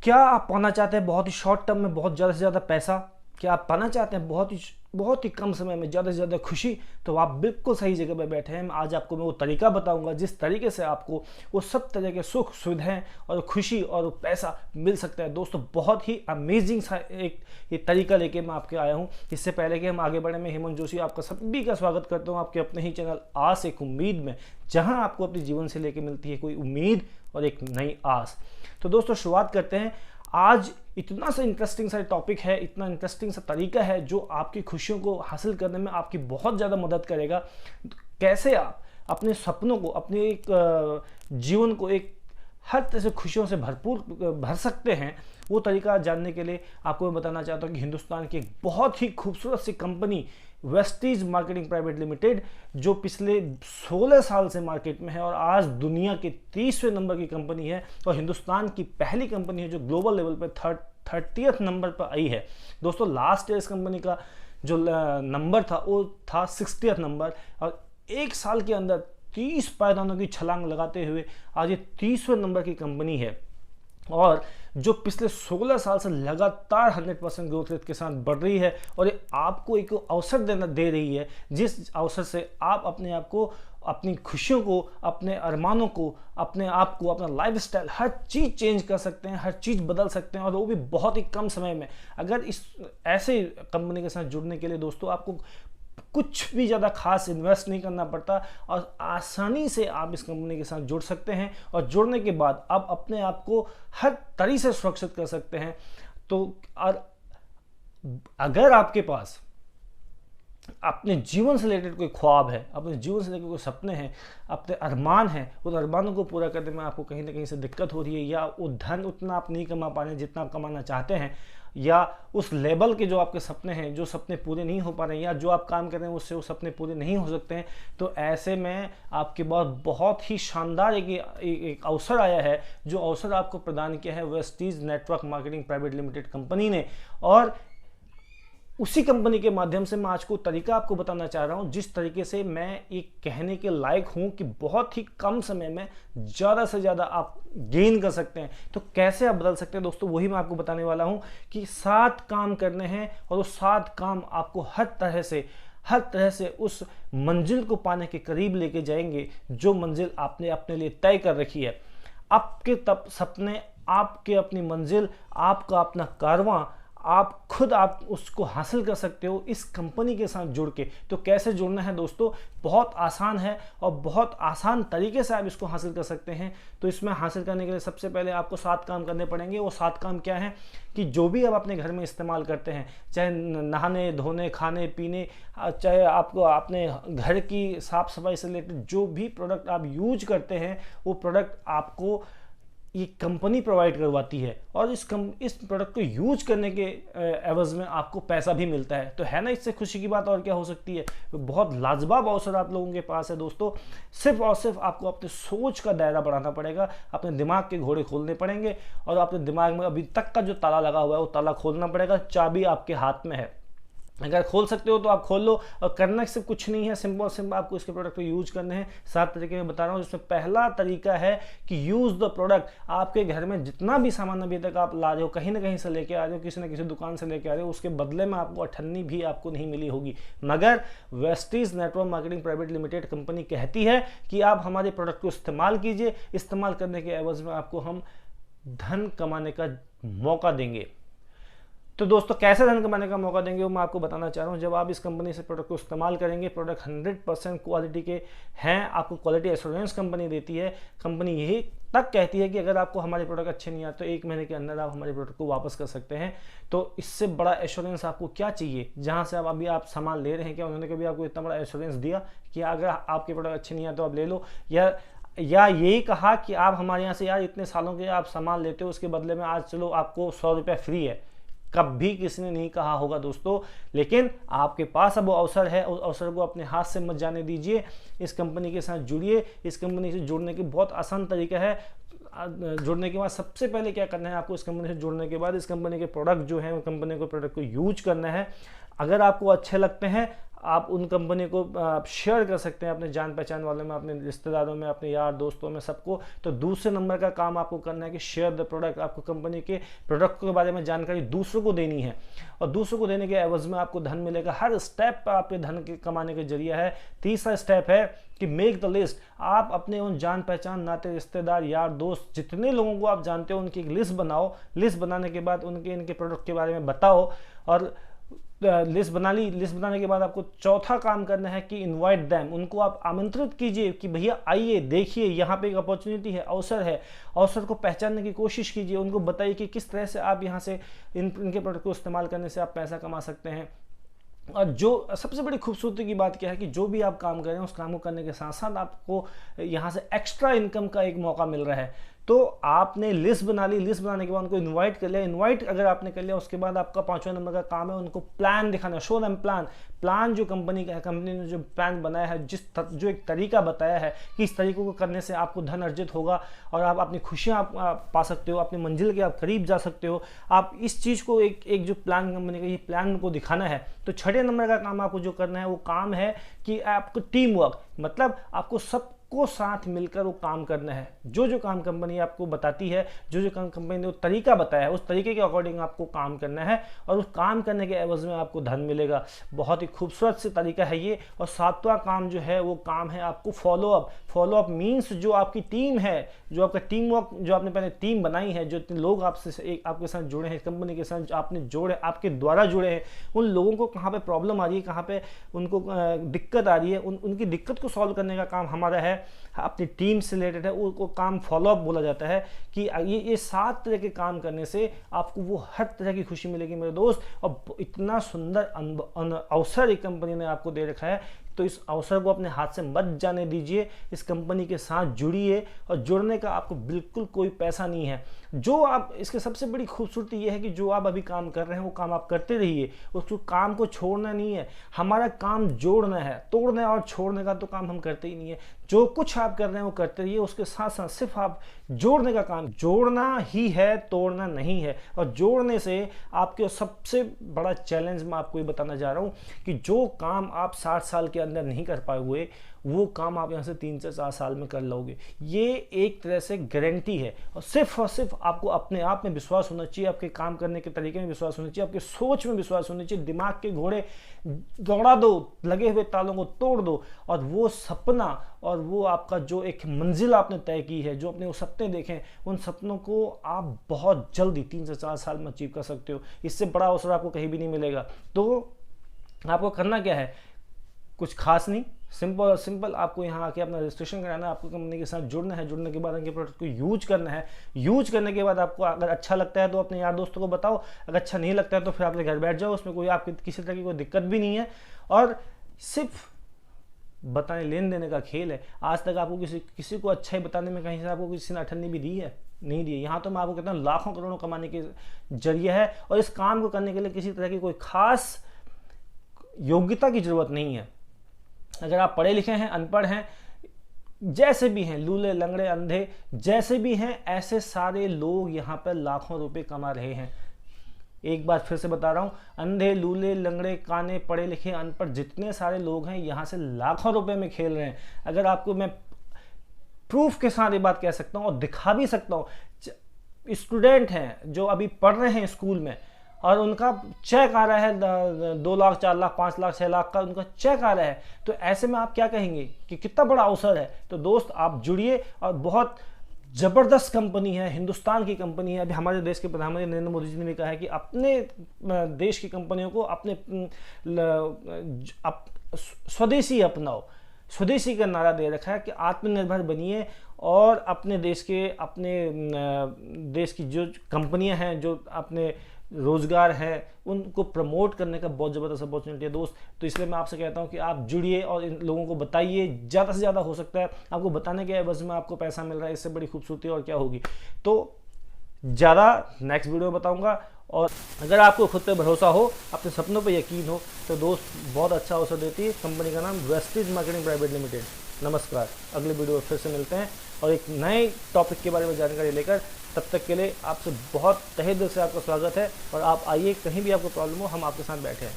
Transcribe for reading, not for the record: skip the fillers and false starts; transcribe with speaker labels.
Speaker 1: क्या आप पाना चाहते हैं बहुत ही शॉर्ट टर्म में बहुत ज़्यादा से ज़्यादा पैसा? क्या आप पाना चाहते हैं बहुत ही कम समय में ज़्यादा से ज़्यादा खुशी? तो आप बिल्कुल सही जगह पे बैठे हैं। आज आपको मैं वो तरीका बताऊंगा जिस तरीके से आपको वो सब तरह के सुख सुविधाएं और खुशी और पैसा मिल सकता है। दोस्तों बहुत ही अमेजिंग सा एक ये तरीका लेके मैं आपके आया हूँ। इससे पहले कि हम आगे बढ़े, मैं हेमंत जोशी आपका सभी का स्वागत करता हूँ आपके अपने ही चैनल आस एक उम्मीद में, जहाँ आपको अपने जीवन से लेके मिलती है कोई उम्मीद और एक नई आस। तो दोस्तों शुरुआत करते हैं। आज इतना सा इंटरेस्टिंग सा टॉपिक है, इतना इंटरेस्टिंग सा तरीका है जो आपकी खुशियों को हासिल करने में आपकी बहुत ज़्यादा मदद करेगा। कैसे आप अपने सपनों को, अपने एक जीवन को एक हर तरह से खुशियों से भरपूर भर सकते हैं, वो तरीका जानने के लिए आपको मैं बताना चाहता हूँ कि हिंदुस्तान की एक बहुत ही खूबसूरत सी company Vestige marketing private limited, जो पिछले 16 साल से मार्केट में है और आज दुनिया के 30वें नंबर की कंपनी है और हिंदुस्तान की पहली कंपनी है जो ग्लोबल लेवल पर 30th नंबर पर आई है। दोस्तों लास्ट ईयर इस कंपनी का जो नंबर था वो था 60th नंबर और एक साल के अंदर 30 पायदानों की छलांग लगाते हुए आज ये 30वें नंबर की कंपनी है और जो पिछले 16 साल से लगातार 100% ग्रोथ रेट के साथ बढ़ रही है। और ये आपको एक अवसर दे रही है जिस अवसर से आप अपने आप को, अपनी खुशियों को, अपने अरमानों को, अपने आप को, अपना लाइफस्टाइल, हर चीज़ चेंज कर सकते हैं, हर चीज़ बदल सकते हैं और वो भी बहुत ही कम समय में। अगर इस ऐसे कंपनी के साथ जुड़ने के लिए दोस्तों आपको कुछ भी ज़्यादा खास इन्वेस्ट नहीं करना पड़ता और आसानी से आप इस कंपनी के साथ जुड़ सकते हैं और जुड़ने के बाद आप अपने आप को हर तरीके से सुरक्षित कर सकते हैं। तो अगर आपके पास अपने जीवन से रिलेटेड कोई ख्वाब है, अपने जीवन से रिलेटेड कोई सपने हैं, अपने अरमान हैं, उन अरमानों को पूरा करने में आपको कहीं ना कहीं से दिक्कत हो रही है या वो धन उतना आप नहीं कमा पा रहे हैं जितना आप कमाना चाहते हैं, या उस लेवल के जो आपके सपने हैं, जो सपने पूरे नहीं हो पा रहे हैं, या जो आप काम कर रहे हैं उससे वो सपने पूरे नहीं हो सकते हैं, तो ऐसे में आपके पास बहुत ही शानदार एक अवसर आया है जो अवसर आपको प्रदान किया है Vestige network marketing private limited company ने। और उसी कंपनी के माध्यम से मैं आज को तरीका आपको बताना चाह रहा हूं जिस तरीके से मैं एक कहने के लायक हूं कि बहुत ही कम समय में ज़्यादा से ज़्यादा आप गेन कर सकते हैं। तो कैसे आप बदल सकते हैं दोस्तों, वही मैं आपको बताने वाला हूं कि 7 काम करने हैं और वो 7 काम आपको हर तरह से उस मंजिल को पाने के करीब लेके जाएंगे जो मंजिल आपने अपने लिए तय कर रखी है। आपके तब सपने, आपके अपनी मंजिल, आपका अपना कारवां, आप खुद आप उसको हासिल कर सकते हो इस कंपनी के साथ जुड़ के। तो कैसे जुड़ना है दोस्तों, बहुत आसान है और बहुत आसान तरीके से आप इसको हासिल कर सकते हैं। तो इसमें हासिल करने के लिए सबसे पहले आपको 7 काम करने पड़ेंगे। वो 7 काम क्या हैं कि जो भी आप अपने घर में इस्तेमाल करते हैं, चाहे नहाने धोने, खाने पीने, चाहे आपको अपने घर की साफ सफाई से रिलेटेड जो भी प्रोडक्ट आप यूज करते हैं, वो प्रोडक्ट आपको ये कंपनी प्रोवाइड करवाती है और इस प्रोडक्ट को यूज करने के एवज में आपको पैसा भी मिलता है। तो है ना, इससे खुशी की बात और क्या हो सकती है। तो बहुत लाजवाब अवसर आप लोगों के पास है दोस्तों। सिर्फ और सिर्फ आपको अपने सोच का दायरा बढ़ाना पड़ेगा, अपने दिमाग के घोड़े खोलने पड़ेंगे और अपने दिमाग में अभी तक का जो ताला लगा हुआ है वो ताला खोलना पड़ेगा। चाबी आपके हाथ में है, अगर खोल सकते हो तो आप खोल लो। और करना सिर्फ कुछ नहीं है, सिंपल आपको इसके प्रोडक्ट को यूज करने हैं। 7 तरीके में बता रहा हूँ, जिसमें पहला तरीका है कि यूज द प्रोडक्ट। आपके घर में जितना भी सामान अभी तक आप ला रहे हो, कहीं ना कहीं से लेके आ रहे हो, किसी न किसी दुकान से लेके आ रहे हो, उसके बदले में आपको अठन्नी भी आपको नहीं मिली होगी, मगर Vestige network marketing private limited company कहती है कि आप हमारे प्रोडक्ट को इस्तेमाल कीजिए, इस्तेमाल करने के एवज में आपको हम धन कमाने का मौका देंगे। तो दोस्तों कैसे धन कमाने का मौका देंगे वो मैं आपको बताना चाह रहा हूँ। जब आप इस कंपनी से प्रोडक्ट को इस्तेमाल करेंगे, प्रोडक्ट 100% क्वालिटी के हैं, आपको क्वालिटी एश्योरेंस कंपनी देती है। कंपनी यही तक कहती है कि अगर आपको हमारे प्रोडक्ट अच्छे नहीं आते तो 1 महीने के अंदर आप हमारे प्रोडक्ट को वापस कर सकते हैं। तो इससे बड़ा एश्योरेंस आपको क्या चाहिए। जहाँ से आप सामान ले रहे हैं, क्या उन्होंने कभी आपको इतना बड़ा एश्योरेंस दिया कि अगर आपके प्रोडक्ट अच्छे नहीं आते तो आप ले लो, या यही कहा कि आप हमारे यहाँ से यार इतने सालों के आप सामान लेते हो, उसके बदले में आज चलो आपको 100 रुपये फ्री है। कभी किसी ने नहीं कहा होगा दोस्तों, लेकिन आपके पास अब वो अवसर है। उस अवसर को अपने हाथ से मत जाने दीजिए। इस कंपनी के साथ जुड़िए। इस कंपनी से जुड़ने की बहुत आसान तरीका है। जुड़ने के बाद सबसे पहले क्या करना है आपको, इस कंपनी से जुड़ने के बाद इस कंपनी के प्रोडक्ट जो है, कंपनी के प्रोडक्ट को यूज करना है। अगर आपको अच्छे लगते हैं आप उन कंपनी को शेयर कर सकते हैं अपने जान पहचान वालों में, अपने रिश्तेदारों में, अपने यार दोस्तों में, सबको। तो दूसरे नंबर का काम आपको करना है कि शेयर द प्रोडक्ट। आपको कंपनी के प्रोडक्ट के बारे में जानकारी दूसरों को देनी है, और दूसरों को देने के एवज में आपको धन मिलेगा। हर स्टेप पर आपके धन के कमाने का जरिया है। तीसरा स्टेप है कि मेक द लिस्ट। आप अपने उन जान पहचान, नाते, रिश्तेदार, यार दोस्त, जितने लोगों को आप जानते हो उनकी एक लिस्ट बनाओ। लिस्ट बनाने के बाद उनके इनके प्रोडक्ट के बारे में बताओ, और लिस्ट बना ली। लिस्ट बनाने के बाद आपको चौथा काम करना है कि इनवाइट देम। उनको आप आमंत्रित कीजिए कि भैया आइए, देखिए यहाँ पे एक अपॉर्चुनिटी है, अवसर है। अवसर को पहचानने की कोशिश कीजिए। उनको बताइए कि किस तरह से आप यहाँ से इनके प्रोडक्ट को इस्तेमाल करने से आप पैसा कमा सकते हैं। और जो सबसे बड़ी खूबसूरती की बात क्या है कि जो भी आप काम कर रहे हैं उस काम को करने के साथ साथ आपको यहाँ से एक्स्ट्रा इनकम का एक मौका मिल रहा है। तो आपने लिस्ट बना ली। लिस्ट बनाने के बाद उनको इनवाइट कर लिया। इनवाइट अगर आपने कर लिया, उसके बाद आपका 5वां नंबर का काम है उनको प्लान दिखाना। Show them plan. प्लान जो कंपनी का है, कंपनी ने जो प्लान बनाया है, जो एक तरीका बताया है कि इस तरीकों को करने से आपको धन अर्जित होगा और आप अपनी खुशियाँ आप पा सकते हो, अपनी मंजिल के आप करीब जा सकते हो। आप इस चीज़ को एक जो प्लान कंपनी का, ये प्लान उनको दिखाना है। तो 6वें नंबर का काम आपको जो करना है वो काम है कि आपको टीम वर्क, मतलब आपको सब को साथ मिलकर वो काम करना है। जो काम कंपनी आपको बताती है, जो काम कंपनी ने वो तरीका बताया है, उस तरीके के अकॉर्डिंग आपको काम करना है, और उस काम करने के एवज में आपको धन मिलेगा। बहुत ही खूबसूरत से तरीका है ये। और 7वां काम जो है वो काम है आपको फॉलोअप। फॉलोअप मीन्स जो आपकी टीम है, जो आपका टीम वर्क, जो आपने पहले टीम बनाई है, जो इतने लोग आपके साथ जुड़े हैं, कंपनी के साथ आपने जोड़े, आपके द्वारा जुड़े हैं, उन लोगों को कहाँ पे प्रॉब्लम आ रही है, कहाँ पे उनको दिक्कत आ रही है, उनकी दिक्कत को सॉल्व करने का काम हमारा है। अपनी टीम से रिलेटेड है, वो काम फॉलोअप बोला जाता है। कि ये 7 तरह के काम करने से आपको वो हर तरह की खुशी मिलेगी मेरे दोस्त। और इतना सुंदर अवसर एक कंपनी ने आपको दे रखा है, तो इस अवसर को अपने हाथ से मत जाने दीजिए। इस कंपनी के साथ जुड़िए, और जुड़ने का आपको बिल्कुल कोई पैसा नहीं है। जो आप, इसके सबसे बड़ी खूबसूरती ये है कि जो आप अभी काम कर रहे हैं वो काम आप करते रहिए, उसको काम को छोड़ना नहीं है। हमारा काम जोड़ना है, तोड़ने और छोड़ने का तो काम हम करते ही नहीं है। जो कुछ आप कर रहे हैं वो करते रहिए, उसके साथ साथ सिर्फ आप जोड़ने का काम, जोड़ना ही है, तोड़ना नहीं है। और जोड़ने से आपके सबसे बड़ा चैलेंज मैं आपको ये बताना जा रहा हूँ कि जो काम आप 60 साल के अंदर नहीं कर पाए हुए, वो काम आप यहाँ से 3 से 4 साल में कर लोगे। ये एक तरह से गारंटी है। और सिर्फ आपको अपने आप में विश्वास होना चाहिए, आपके काम करने के तरीके में विश्वास होना चाहिए, आपके सोच में विश्वास होना चाहिए। दिमाग के घोड़े दौड़ा दो, लगे हुए तालों को तोड़ दो, और वो सपना और वो आपका जो एक मंजिल आपने तय की है, जो अपने वो सपने देखें, उन सपनों को आप बहुत जल्दी 3 से 4 साल में अचीव कर सकते हो। इससे बड़ा अवसर आपको कहीं भी नहीं मिलेगा। तो आपको करना क्या है, कुछ खास नहीं, सिंपल आपको यहाँ आके अपना रजिस्ट्रेशन कराना है, आपको कंपनी के साथ जुड़ना है। जुड़ने के बाद उनके प्रोडक्ट को यूज करना है। यूज करने के बाद आपको अगर अच्छा लगता है तो अपने यार दोस्तों को बताओ, अगर अच्छा नहीं लगता है तो फिर अपने घर बैठ जाओ। उसमें कोई आपकी किसी तरह की कोई दिक्कत भी नहीं है, और सिर्फ बताने लेन देने का खेल है। आज तक आपको किसी को अच्छा ही बताने में कहीं से आपको किसी ने अठन्नी भी दी है? नहीं दी है। यहाँ तो मैं आपको कहता हूँ लाखों करोड़ों कमाने के जरिए है, और इस काम को करने के लिए किसी तरह की कोई खास योग्यता की जरूरत नहीं है। अगर आप पढ़े लिखे हैं, अनपढ़ हैं, जैसे भी हैं, लूले लंगड़े अंधे जैसे भी हैं, ऐसे सारे लोग यहाँ पर लाखों रुपए कमा रहे हैं। एक बार फिर से बता रहा हूं, अंधे, लूले, लंगड़े, काने, पढ़े लिखे, अनपढ़, जितने सारे लोग हैं यहाँ से लाखों रुपए में खेल रहे हैं। अगर आपको मैं प्रूफ के साथ ये बात कह सकता हूँ और दिखा भी सकता हूँ। स्टूडेंट हैं जो अभी पढ़ रहे हैं स्कूल में, और उनका चेक आ रहा है 2 लाख, 4 लाख, 5 लाख, 6 लाख का उनका चेक आ रहा है। तो ऐसे में आप क्या कहेंगे कि कितना बड़ा अवसर है। तो दोस्त आप जुड़िए, और बहुत जबरदस्त कंपनी है, हिंदुस्तान की कंपनी है। अभी हमारे देश के प्रधानमंत्री नरेंद्र मोदी जी ने भी कहा है कि अपने देश की कंपनियों को अपने स्वदेशी अपनाओ। स्वदेशी का नारा दे रखा है कि आत्मनिर्भर बनिए, और अपने देश की जो कंपनियां हैं, जो अपने रोजगार है, उनको प्रमोट करने का बहुत ज़बरदस्त अपॉर्चुनिटी है दोस्त। तो इसलिए मैं आपसे कहता हूं कि आप जुड़िए और इन लोगों को बताइए। ज़्यादा से ज़्यादा हो सकता है आपको बताने के एवज में आपको पैसा मिल रहा है, इससे बड़ी खूबसूरती और क्या होगी। तो ज़्यादा नेक्स्ट वीडियो में बताऊंगा। और अगर आपको खुद पे भरोसा हो, अपने सपनों पे यकीन हो, तो दोस्त बहुत अच्छा अवसर देती है कंपनी का नाम वेस्टेज मार्केटिंग प्राइवेट लिमिटेड। नमस्कार, अगले वीडियो में फिर से मिलते हैं और एक नए टॉपिक के बारे में जानकारी लेकर। तब तक के लिए आपसे बहुत तहे दिल से आपका स्वागत है, और आप आइए, कहीं भी आपको प्रॉब्लम हो हम आपके साथ बैठे हैं।